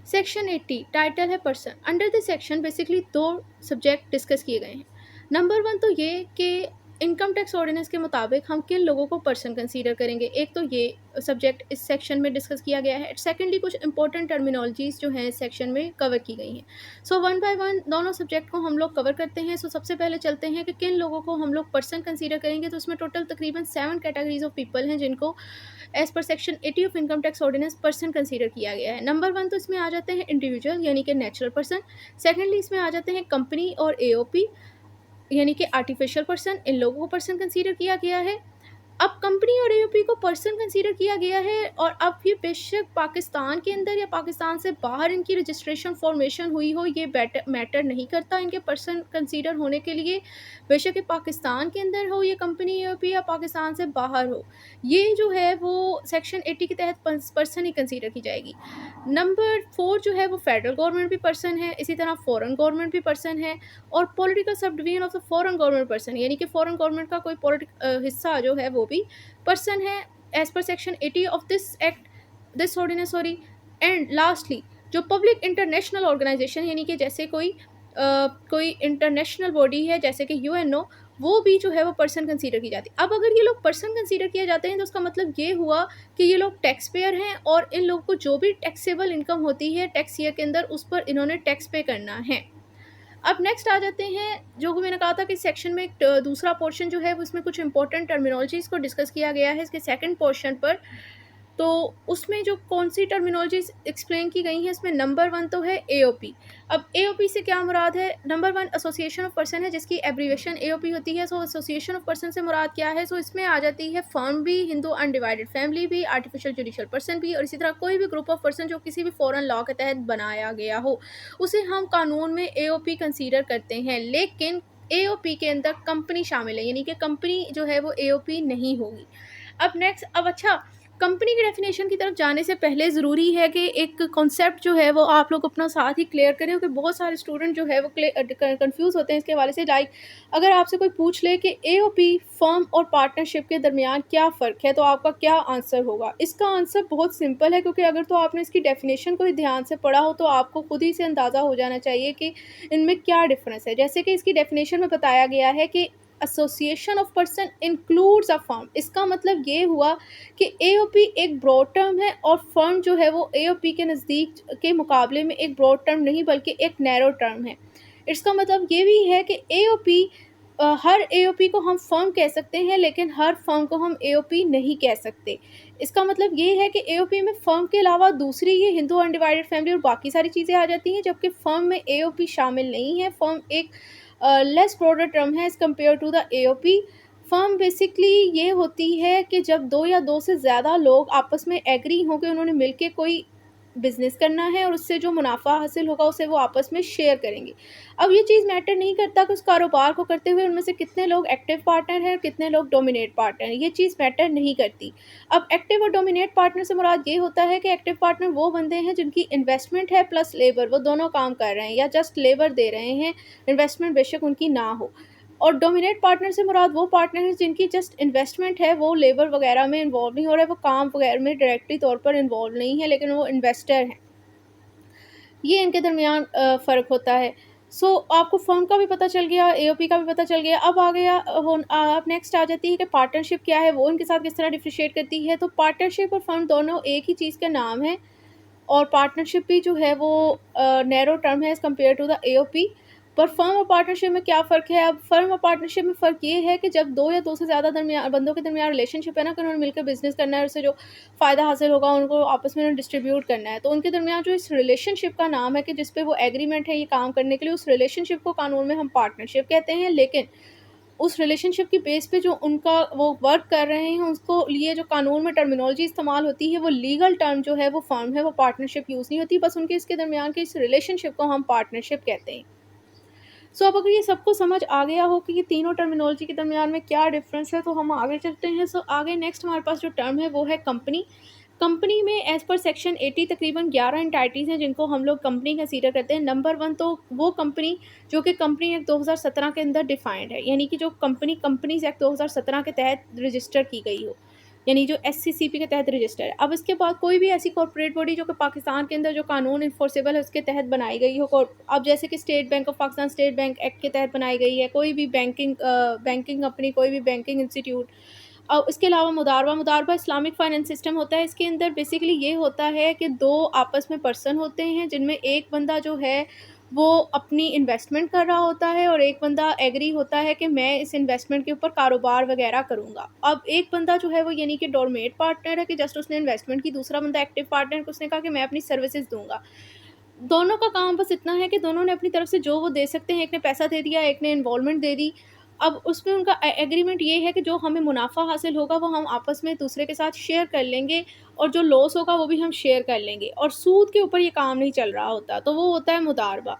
Section 80 title है person. Under this section basically दो subject discuss किए गए हैं। नंबर वन तो ये कि इनकम टैक्स ऑर्डिनेंस के मुताबिक हम किन लोगों को पर्सन कंसीडर करेंगे। एक तो ये सब्जेक्ट इस सेक्शन में डिस्कस किया गया है। सेकेंडली कुछ इंपॉर्टेंट टर्मिनोलॉजीज जो हैं इस सेक्शन में कवर की गई हैं। सो वन बाय वन दोनों सब्जेक्ट को हम लोग कवर करते हैं। सो सबसे पहले चलते हैं कि किन लोगों को हम लोग पर्सन कंसीडर करेंगे। तो उसमें टोटल तकरीबन 7 कैटेगरीज ऑफ पीपल हैं जिनको एज पर section 80 of income tax ordinance person consider किया गया है। नंबर वन तो इसमें आ जाते हैं इंडिविजुअल यानी कि नेचुरल पर्सन। सेकेंडली इसमें आ जाते हैं कंपनी और एओपी यानी कि आर्टिफिशियल पर्सन। इन लोगों को पर्सन कंसीडर किया गया है। अब कंपनी और एओपी को पर्सन कंसीडर किया गया है और अब ये बेशक पाकिस्तान के अंदर या पाकिस्तान से बाहर इनकी रजिस्ट्रेशन फॉर्मेशन हुई हो, ये मैटर नहीं करता इनके पर्सन कंसीडर होने के लिए। बेशक ये पाकिस्तान के अंदर हो ये कंपनी एओपी या पाकिस्तान से बाहर हो, ये जो है वो सेक्शन 80 के तहत पर्सन ही कंसीडर की जाएगी। नंबर 4 जो है वो फेडरल गवर्नमेंट भी पर्सन है, इसी तरह फॉरेन गवर्नमेंट भी पर्सन है और political sub division of the foreign government person यानी कि फॉरेन गवर्नमेंट का कोई हिस्सा जो है वो भी पर्सन है एज पर section 80 of this ordinance sorry. And lastly जो पब्लिक इंटरनेशनल ऑर्गेनाइजेशन यानी कि जैसे कोई इंटरनेशनल बॉडी है जैसे कि यूएनओ, वो भी जो है वो पर्सन कंसीडर की जाती है। अब अगर ये लोग पर्सन कंसीडर किए जाते हैं तो उसका मतलब ये हुआ कि ये लोग टैक्स पेयर हैं और इन लोगों को जो भी टैक्सेबल इनकम होती है टैक्स ईयर के अंदर उस पर इन्होंने टैक्स पे करना है। अब नेक्स्ट आ जाते हैं जो कि मैंने कहा था कि सेक्शन में एक दूसरा पोर्शन जो है उसमें कुछ इंपॉर्टेंट टर्मिनोलॉजीज़ को डिस्कस किया गया है इसके सेकंड पोर्शन पर। तो उसमें जो कौन सी टर्मिनोलॉजीज एक्सप्लेन की गई हैं इसमें नंबर वन तो है एओपी। अब एओपी से क्या मुराद है। Number one association of person है जिसकी एब्रीवेशन एओपी होती है। सो एसोसिएशन ऑफ पर्सन से मुराद क्या है। सो इसमें आ जाती है फर्म भी, हिंदू अनडिवाइडेड फैमिली भी, आर्टिफिशियल जुडिशियल पर्सन भी और इसी तरह कोई भी ग्रुप ऑफ पर्सन जो किसी भी फॉरेन लॉ के तहत बनाया गया हो उसे हम कानून में एओपी कंसीडर करते हैं। लेकिन एओपी के अंदर कंपनी शामिल है यानी कि कंपनी जो है वो एओपी नहीं होगी। अब नेक्स्ट अच्छा कंपनी की डेफिनेशन की तरफ जाने से पहले ज़रूरी है कि एक कॉन्सेप्ट जो है वो आप लोग अपना साथ ही क्लियर करें क्योंकि बहुत सारे स्टूडेंट जो है वो कंफ्यूज होते हैं इसके हवाले से। लाइक अगर आपसे कोई पूछ ले कि एओपी फर्म और पार्टनरशिप के दरमियान क्या फ़र्क है तो आपका क्या आंसर होगा। इसका आंसर बहुत सिंपल है क्योंकि अगर तो आपने इसकी डेफिनेशन को ही ध्यान से पढ़ा हो तो आपको खुद ही से अंदाज़ा हो जाना चाहिए कि इनमें क्या डिफरेंस है। जैसे कि इसकी डेफिनेशन में बताया गया है कि association of person includes a firm. इसका मतलब ये हुआ कि एओपी एक ब्रॉड टर्म है और फर्म जो है वो एओपी के नज़दीक के मुकाबले में एक ब्रॉड टर्म नहीं बल्कि एक नैरो टर्म है। इसका मतलब ये भी है कि एओपी हर एओपी को हम फर्म कह सकते हैं लेकिन हर फर्म को हम एओपी नहीं कह सकते। इसका मतलब ये है कि एओपी में फर्म के अलावा दूसरी ये हिंदू अनडिवाइडेड फैमिली और बाकी सारी चीज़ें आ जाती हैं जबकि फर्म में एओपी शामिल नहीं है। फर्म एक लेस ब्रॉडर टर्म है as compare to the AOP. Firm basically ये होती है कि जब दो या दो से ज़्यादा लोग आपस में एग्री हों कि उन्होंने मिलके कोई बिज़नेस करना है और उससे जो मुनाफा हासिल होगा उसे वो आपस में शेयर करेंगे। अब ये चीज़ मैटर नहीं करता कि उस कारोबार को करते हुए उनमें से कितने लोग एक्टिव पार्टनर हैं और कितने लोग डोमिनेट पार्टनर हैं, ये चीज़ मैटर नहीं करती। अब एक्टिव और डोमिनेट पार्टनर से मुराद ये होता है कि एक्टिव पार्टनर वो बंदे हैं जिनकी इन्वेस्टमेंट है प्लस लेबर, वो दोनों काम कर रहे हैं या जस्ट लेबर दे रहे हैं, इन्वेस्टमेंट बेशक उनकी ना हो। और डोमिनेट पार्टनर से मुराद वो पार्टनर है जिनकी जस्ट इन्वेस्टमेंट है, वो लेबर वगैरह में इन्वॉल्व नहीं हो रहा है, वो काम वगैरह में डायरेक्टली तौर पर इन्वॉल्व नहीं है लेकिन वो इन्वेस्टर हैं। ये इनके दरमियान फ़र्क होता है। सो आपको फ़र्म का भी पता चल गया, एओपी का भी पता चल गया। अब आ गया अब नेक्स्ट आ जाती है कि पार्टनरशिप क्या है, वो इनके साथ किस तरह डिफरेंशिएट करती है। तो पार्टनरशिप और फ़र्म दोनों एक ही चीज़ का नाम है और पार्टनरशिप भी जो है वो नैरो टर्म है as compare to the AOP. पर फर्म और पार्टनरशिप में क्या फ़र्क है। अब फर्म और पार्टनरशिप में फ़र्क ये है कि जब दो या दो से ज़्यादा बंदों के दरमियान रिलेशनशिप है ना कि उन्होंने मिलकर बिजनेस करना है और उससे जो फ़ायदा हासिल होगा उनको आपस में डिस्ट्रीब्यूट करना है, तो उनके दरमियान जो इस रिलेशनशिप का नाम है कि जिस पे वो एग्रीमेंट है ये काम करने के लिए, उस रिलेशनशिप को कानून में हम पार्टनरशिप कहते हैं। लेकिन उस रिलेशनशिप की बेस पे जो उनका वो वर्क कर रहे हैं उसको लिए जो कानून में टर्मिनोलॉजी इस्तेमाल होती है वो लीगल टर्म जो है वो फर्म है, वो पार्टनरशिप यूज़ नहीं होती। बस उनके इसके दरमियान के इस रिलेशनशिप को हम पार्टनरशिप कहते हैं। सो अब अगर ये सबको समझ आ गया हो कि ये तीनों टर्मिनोलॉजी के दरमियान में क्या डिफरेंस है तो हम आगे चलते हैं। सो आगे नेक्स्ट हमारे पास जो टर्म है वो है कंपनी। कंपनी में एज़ पर सेक्शन 80 तकरीबन 11 एंटाइटीज़ हैं जिनको हम लोग कंपनी कंसीडर करते हैं। नंबर वन तो वो कंपनी जो कि कंपनी एक्ट 2017 के अंदर डिफाइंड है यानी कि जो कंपनीज़ एक्ट 2017 के तहत रजिस्टर की गई हो। यानी जो SCCP के तहत रजिस्टर है। अब इसके बाद कोई भी ऐसी कॉर्पोरेट बॉडी जो कि पाकिस्तान के अंदर जो कानून इन्फोर्सेबल है उसके तहत बनाई गई हो, अब जैसे कि state bank of Pakistan state bank act के तहत बनाई गई है, कोई भी बैंकिंग कंपनी, कोई भी बैंकिंग इंस्टीट्यूट। और इसके अलावा मुदारबा इस्लामिक फाइनेंस सिस्टम होता है। इसके अंदर बेसिकली ये होता है कि दो आपस में पर्सन होते हैं जिनमें एक बंदा जो है वो अपनी इन्वेस्टमेंट कर रहा होता है और एक बंदा एग्री होता है कि मैं इस इन्वेस्टमेंट के ऊपर कारोबार वगैरह करूँगा। अब एक बंदा जो है वो यानी कि डोरमेट पार्टनर है कि जस्ट उसने इन्वेस्टमेंट की, दूसरा बंदा एक्टिव पार्टनर है, उसने कहा कि मैं अपनी सर्विसेज दूँगा। दोनों का काम बस इतना है कि दोनों ने अपनी तरफ से जो वो दे सकते हैं, एक ने पैसा दे दिया, एक ने इन्वॉल्वमेंट दे दी। अब उसमें उनका एग्रीमेंट ये है कि जो हमें मुनाफ़ा हासिल होगा वो हम आपस में दूसरे के साथ शेयर कर लेंगे और जो लॉस होगा वो भी हम शेयर कर लेंगे, और सूद के ऊपर ये काम नहीं चल रहा होता, तो वो होता है मुदारबा।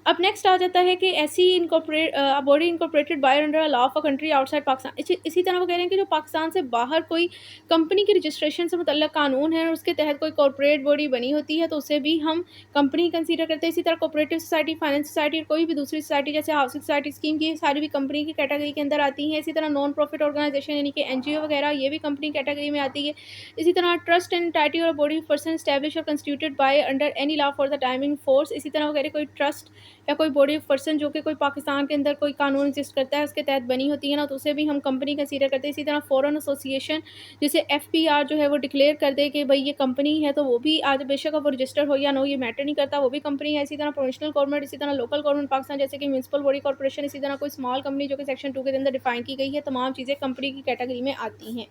अब नेक्स्ट आ जाता है कि ऐसी body incorporated by under a law of a country outside Pakistan. इसी तरह वो कह रहे हैं कि जो पाकिस्तान से बाहर कोई कंपनी की रजिस्ट्रेशन से मुतल्लक कानून है और उसके तहत कोई कॉर्पोरेट बॉडी बनी होती है तो उसे भी हम कंपनी कंसीडर करते हैं। इसी तरह कोऑपरेटिव सोसाइटी, फाइनेंस सोसाइटी और कोई भी दूसरी सोसाइटी जैसे हाउसिंग सोसाइटी स्कीम की, सारी भी कंपनी की कैटेगरी के अंदर आती हैं। इसी तरह नॉन प्रॉफिट ऑर्गेनाइजेशन यानी कि NGO वगैरह, ये भी कंपनी कैटेगरी में आती है। इसी तरह ट्रस्ट एंड एंटाइटी और बॉडी पर्सन एस्टैब्लिश और constituted by under any law for the time in force. इसी तरह वगैरह कोई ट्रस्ट या कोई बॉडी ऑफ पर्सन जो कि कोई पाकिस्तान के अंदर कोई कानून एग्जिस्ट करता है उसके तहत बनी होती है ना, तो उसे भी हम कंपनी कंसीडर करते हैं। इसी तरह फॉरेन एसोसिएशन जिसे FPR जो है वो डिक्लेयर कर दे कि भाई ये कंपनी है, तो वो भी आज बेशक अब वो रजिस्टर हो या नो ये मैटर नहीं करता, वो भी कंपनी है। इसी तरह प्रोविंशियल गवर्नमेंट, इसी तरह लोकल गवर्नमेंट पाकिस्तान जैसे कि म्यूनसिपल बॉडी कॉर्पोरेशन, इसी तरह कोई स्मॉल कंपनी जो कि सेक्शन 2 के अंदर डिफाइन की गई है, तमाम चीज़ें कंपनी की कैटेगरी में आती हैं।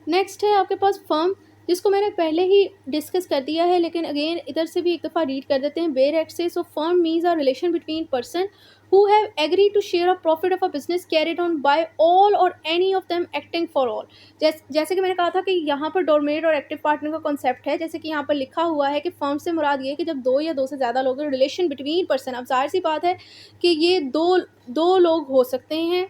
नेक्स्ट है आपके पास फर्म, जिसको मैंने पहले ही डिस्कस कर दिया है, लेकिन अगेन इधर से भी एक दफ़ा रीड कर देते हैं बेयर एक्ट से। So firm means a relation between person who have agreed to share a profit of a business carried on by all or any of them acting for all। जैसे कि मैंने कहा था कि यहाँ पर डोरमेट और एक्टिव पार्टनर का कॉन्सेप्ट है, जैसे कि यहाँ पर लिखा हुआ है कि फर्म से मुराद ये है कि जब दो या दो से ज़्यादा लोग रिलेशन बिटवीन पर्सन, अब जाहिर सी बात है कि ये दो लोग हो सकते हैं।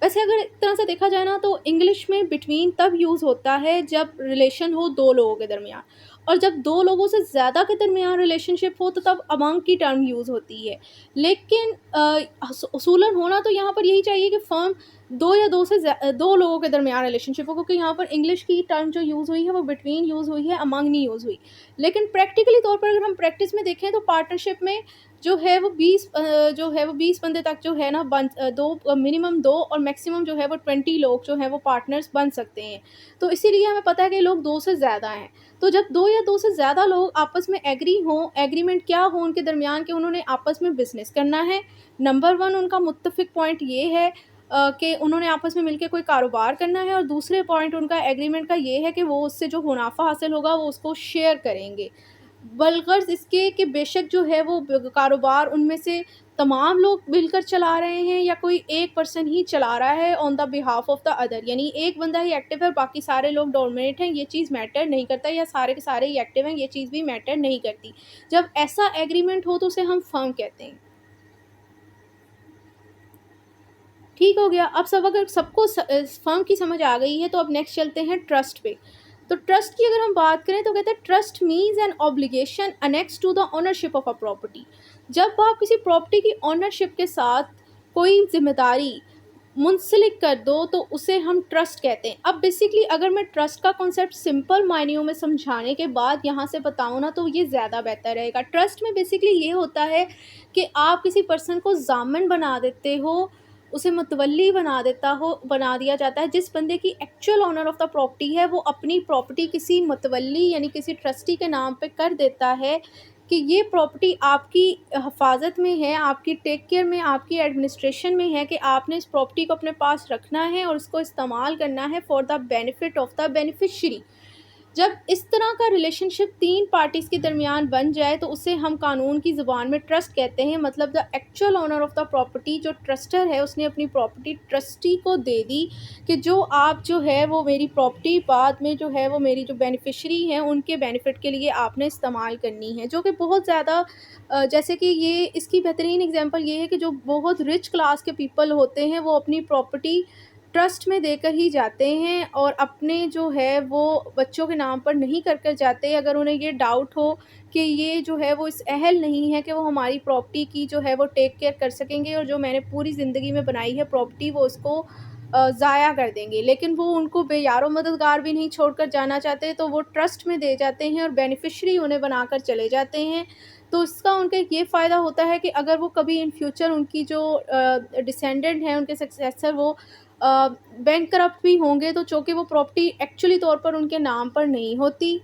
वैसे अगर एक तरह से देखा जाए ना तो इंग्लिश में बिटवीन तब यूज़ होता है जब रिलेशन हो दो लोगों के दरमियान, और जब दो लोगों से ज़्यादा के दरमियान रिलेशनशिप हो तो तब अमंग की टर्म यूज़ होती है। लेकिन उसूलन होना तो यहाँ पर यही चाहिए कि फ़र्म दो या दो लोगों के दरमियान रिलेशनशिप हो, क्योंकि यहाँ पर इंग्लिश की टर्म जो यूज़ हुई है वो बिटवीन यूज़ हुई है, अमंग नहीं यूज़ हुई। लेकिन प्रैक्टिकली तौर पर अगर हम प्रैक्टिस में देखें तो पार्टनरशिप में जो है वो 20 बंदे तक जो है ना दो मिनिमम 2 और मैक्सिमम जो है वो 20 लोग जो है वो पार्टनर्स बन सकते हैं। तो इसीलिए हमें पता है कि लोग 2 से ज़्यादा हैं। तो जब 2 या 2 से ज़्यादा लोग आपस में एग्री हों, एग्रीमेंट क्या हो उनके दरमियान कि उन्होंने आपस में बिज़नेस करना है। नंबर 1 उनका मुत्तफ़िक पॉइंट ये है कि उन्होंने आपस में मिलके कोई कारोबार करना है, और दूसरे पॉइंट उनका एग्रीमेंट का ये है कि वो उससे जो मुनाफ़ा हासिल होगा वो उसको शेयर करेंगे। बलग़र्ज़ इसके कि बेशक जो है वो कारोबार उनमें से तमाम लोग मिलकर चला रहे हैं या कोई एक पर्सन ही चला रहा है on the behalf of the other, यानी एक बंदा ही एक्टिव है, बाकी सारे लोग डोरमेट हैं, ये चीज़ मैटर नहीं करता, या सारे के सारे ही एक्टिव हैं, ये चीज़ भी मैटर नहीं करती। जब ऐसा एग्रीमेंट हो तो उसे हम फर्म कहते हैं। ठीक हो गया। अब सब अगर सबको फर्म की समझ आ गई है तो अब नेक्स्ट चलते हैं ट्रस्ट पे। तो ट्रस्ट की अगर हम बात करें तो कहते हैं trust means an obligation annex to the ownership of a property. जब आप किसी प्रॉपर्टी की ओनरशिप के साथ कोई जिम्मेदारी मुंसलिक कर दो तो उसे हम ट्रस्ट कहते हैं। अब बेसिकली अगर मैं ट्रस्ट का कॉन्सेप्ट सिंपल मायनों में समझाने के बाद यहाँ से बताऊँ ना तो ये ज़्यादा बेहतर रहेगा। ट्रस्ट में बेसिकली ये होता है कि आप किसी पर्सन को ज़ामिन बना देते हो, उसे मुतवल्ली बना दिया जाता है। जिस बंदे की actual owner of the property है वो अपनी प्रॉपर्टी किसी मुतवल्ली यानी किसी ट्रस्टी के नाम पे कर देता है कि ये प्रॉपर्टी आपकी हिफाजत में है, आपकी टेक केयर में, आपकी एडमिनिस्ट्रेशन में है, कि आपने इस प्रॉपर्टी को अपने पास रखना है और उसको इस्तेमाल करना है for the benefit of the beneficiary. जब इस तरह का रिलेशनशिप 3 पार्टीज़ के दरमियान बन जाए तो उसे हम कानून की ज़ुबान में ट्रस्ट कहते हैं। मतलब the actual owner of the property, जो ट्रस्टर है, उसने अपनी प्रॉपर्टी ट्रस्टी को दे दी कि जो आप जो है वो मेरी प्रॉपर्टी बाद में जो है वो मेरी जो बेनिफिशरी हैं उनके बेनिफिट के लिए आपने इस्तेमाल करनी है। जो कि बहुत ज़्यादा जैसे कि ये इसकी बेहतरीन एग्जांपल ये है कि जो बहुत रिच क्लास के पीपल होते हैं वो अपनी प्रॉपर्टी ट्रस्ट में देकर ही जाते हैं और अपने जो है वो बच्चों के नाम पर नहीं कर कर जाते। अगर उन्हें ये डाउट हो कि ये जो है वो इस अहल नहीं है कि वो हमारी प्रॉपर्टी की जो है वो टेक केयर कर सकेंगे और जो मैंने पूरी ज़िंदगी में बनाई है प्रॉपर्टी वो उसको ज़ाया कर देंगे, लेकिन वो उनको बेयारो मददगार भी नहीं छोड़कर जाना चाहते, तो वो ट्रस्ट में दे जाते हैं और बेनिफिशियरी उन्हें बनाकर चले जाते हैं। तो इसका उनका एक ये फ़ायदा होता है कि अगर वो कभी इन फ्यूचर उनकी जो डिसेंडेंट हैं, उनके सक्सेसर वो बैंकरप्ट भी होंगे, तो चूँकि वो प्रॉपर्टी एक्चुअली तौर पर उनके नाम पर नहीं होती,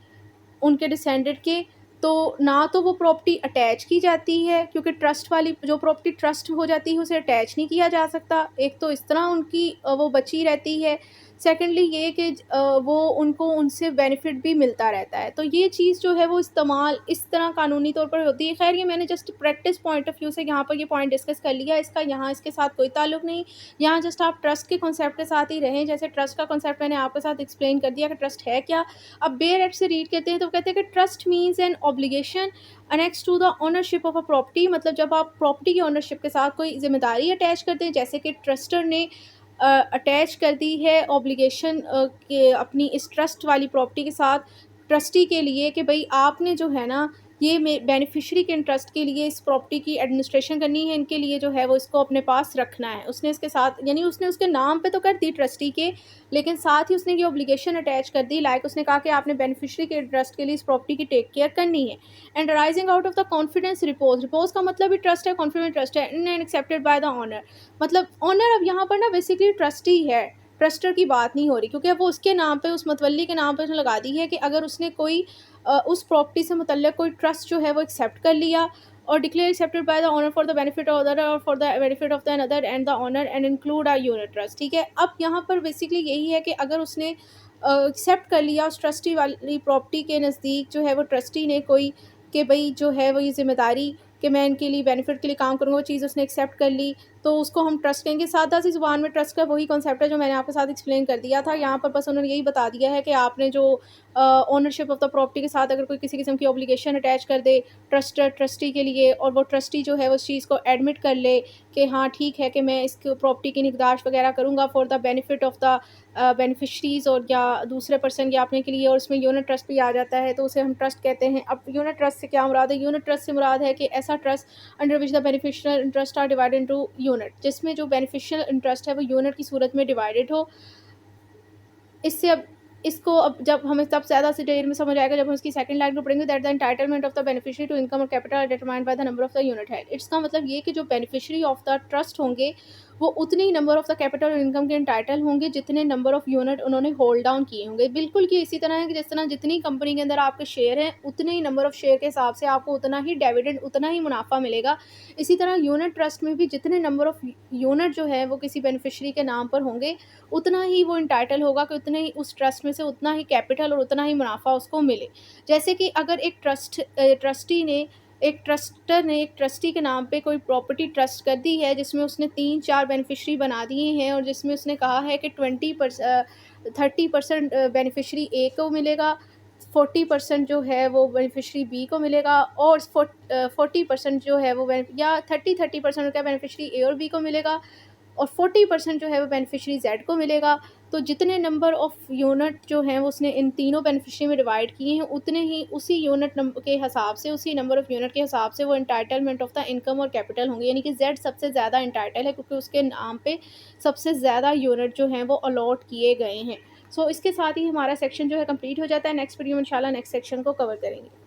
उनके डिसेंडेंट के, तो ना तो वो प्रॉपर्टी अटैच की जाती है, क्योंकि ट्रस्ट वाली जो प्रॉपर्टी ट्रस्ट हो जाती है उसे अटैच नहीं किया जा सकता। एक तो इस तरह उनकी वो बची रहती है। सेकंडली ये कि वो उनको उनसे बेनिफिट भी मिलता रहता है। तो ये चीज़ जो है वो इस्तेमाल इस तरह कानूनी तौर पर होती है। ख़ैर ये मैंने just practice point of view से यहाँ पर ये पॉइंट डिस्कस कर लिया। इसका यहाँ इसके साथ कोई ताल्लुक नहीं। यहाँ जस्ट आप ट्रस्ट के कॉन्सेप्ट के साथ ही रहें। जैसे ट्रस्ट का कॉन्सेप्ट मैंने आपके साथ एक्सप्लेन कर दिया कि ट्रस्ट है क्या। अब बेयर एक्ट से रीड करते हैं तो कहते हैं कि trust means an obligation annex to the ownership of a property. मतलब जब आप प्रॉपर्टी की ओनरशिप के साथ कोई ज़िम्मेदारी अटैच करते हैं, जैसे कि ट्रस्टर ने अटैच कर दी है ऑब्लिगेशन के अपनी इस ट्रस्ट वाली प्रॉपर्टी के साथ ट्रस्टी के लिए कि भई आपने जो है ना ये बेनिफिशियरी के इंटरेस्ट के लिए इस प्रॉपर्टी की एडमिनिस्ट्रेशन करनी है, इनके लिए जो है वो इसको अपने पास रखना है। उसने इसके साथ यानी उसने उसके नाम पे तो कर दी ट्रस्टी के, लेकिन साथ ही उसने ये ऑब्लिगेशन अटैच कर दी, लाइक उसने कहा कि आपने बेनिफिशियरी के इंटरेस्ट के लिए इस प्रॉपर्टी की टेक केयर करनी है। And arising out of the confidence repose, repose का मतलब भी ट्रस्ट है, कॉन्फिडेंस ट्रस्ट है, and accepted by the owner. मतलब ऑनर अब यहाँ पर ना बेसिकली ट्रस्टी है, ट्रस्टर की बात नहीं हो रही, क्योंकि अब वो उसके नाम पे, उस मतवल्ली के नाम पे उसने लगा दी है कि अगर उसने कोई उस प्रॉपर्टी से मुतल्लिक़ कोई ट्रस्ट जो है वो एक्सेप्ट कर लिया और declare accepted by the owner for the benefit of other और for the benefit of the another and the owner and include a unit trust. ठीक है, अब यहाँ पर बेसिकली यही है कि अगर उसने एक्सेप्ट कर लिया उस ट्रस्टी वाली प्रॉपर्टी के नज़दीक जो है वो ट्रस्टी ने कोई कि भाई जो है वो ये ज़िम्मेदारी कि मैं इनके लिए बेनिफिट के लिए काम करूँगा, वो चीज़ उसने एक्सेप्ट कर ली, तो उसको हम ट्रस्ट कहेंगे। सादा-सी ज़ुबान में ट्रस्ट का वही कॉन्सेप्ट है जो मैंने आपके साथ एक्सप्लेन कर दिया था। यहाँ पर बस उन्होंने यही बता दिया है कि आपने जो ओनरशिप ऑफ़ द प्रॉपर्टी के साथ अगर कोई किसी किस्म की ऑब्लिगेशन अटैच कर दे ट्रस्टर ट्रस्टी के लिए, और वो ट्रस्टी जो है उस चीज़ को एडमिट कर ले कि हाँ ठीक है कि मैं इस प्रॉपर्टी की निगहदाश्त वगैरह करूँगा for the benefit of the beneficiaries और या दूसरे पर्सन के अपने के लिए, और उसमें यूनिट ट्रस्ट भी आ जाता है, तो उसे हम ट्रस्ट कहते हैं। अब यूनिट ट्रस्ट से क्या मुराद है? यूनिट ट्रस्ट से मुराद है कि ऐसा trust under which the beneficial interest are divided into unit, जिसमें जो बेनिफिशियल इंटरेस्ट है वो यूनिट की सूरत में डिवाइडेड हो। इससे अब इसको अब जब हमें तब ज़्यादा से देर में समझ आएगा जब हम इसकी सेकंड लाइन को पढ़ेंगे, that the entitlement of the beneficiary to income और capital are determined by the number of the unit held. इसका मतलब ये कि जो बेनिफिशियरी ऑफ द ट्रस्ट होंगे वो उतने ही नंबर ऑफ द कैपिटल और इनकम के एंटाइटल होंगे जितने नंबर ऑफ यूनिट उन्होंने होल्ड डाउन किए होंगे। बिल्कुल कि इसी तरह है कि जिस तरह जितनी कंपनी के अंदर आपके शेयर हैं उतने ही नंबर ऑफ शेयर के हिसाब से आपको उतना ही डिविडेंड, उतना ही मुनाफा मिलेगा। इसी तरह यूनिट ट्रस्ट में भी जितने नंबर ऑफ यूनिट जो है वो किसी बेनिफिशियरी के नाम पर होंगे, उतना ही वो एंटाइटल होगा कि उतने ही उस ट्रस्ट में से उतना ही कैपिटल और उतना ही मुनाफा उसको मिले। जैसे कि अगर एक ट्रस्टी ने एक ट्रस्टर ने एक ट्रस्टी के नाम पे कोई प्रॉपर्टी ट्रस्ट कर दी है जिसमें उसने 3-4 बेनिफिशियरी बना दिए हैं, और जिसमें उसने कहा है कि 30% बेनिफिशियरी ए को मिलेगा, 40% जो है वो बेनिफिशियरी बी को मिलेगा, और 40% जो है वो या 30% का बेनिफिशियरी ए और बी को मिलेगा, और 40% जो है वो बेनिफिशियरी जेड को मिलेगा। तो जितने नंबर ऑफ़ यूनिट जो हैं वो उसने इन तीनों बेनिफिशियरी में डिवाइड किए हैं, उतने ही उसी यूनिट नंबर के हिसाब से, उसी नंबर ऑफ़ यूनिट के हिसाब से वो एंटाइटलमेंट ऑफ़ द इनकम और कैपिटल होंगे। यानी कि जेड सबसे ज़्यादा एंटाइटल है क्योंकि उसके नाम पे सबसे ज़्यादा यूनिट जो हैं वो अलॉट किए गए हैं। सो इसके साथ ही हमारा सेक्शन जो है कंप्लीट हो जाता है। नेक्स्ट वीडियो में इंशाल्लाह नेक्स्ट सेक्शन को कवर करेंगे।